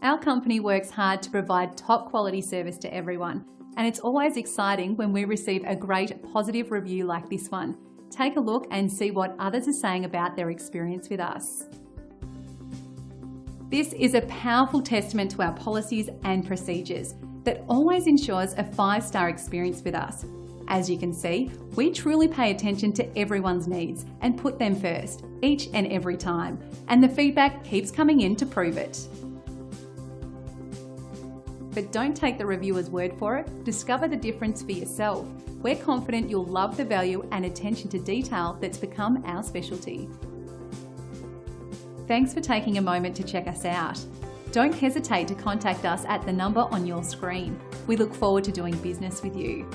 Our company works hard to provide top quality service to everyone, and it's always exciting when we receive a great positive review like this one. Take a look and see what others are saying about their experience with us. This is a powerful testament to our policies and procedures that always ensures a 5-star experience with us. As you can see, we truly pay attention to everyone's needs and put them first, each and every time, and the feedback keeps coming in to prove it. But don't take the reviewer's word for it, discover the difference for yourself. We're confident you'll love the value and attention to detail that's become our specialty. Thanks for taking a moment to check us out. Don't hesitate to contact us at the number on your screen. We look forward to doing business with you.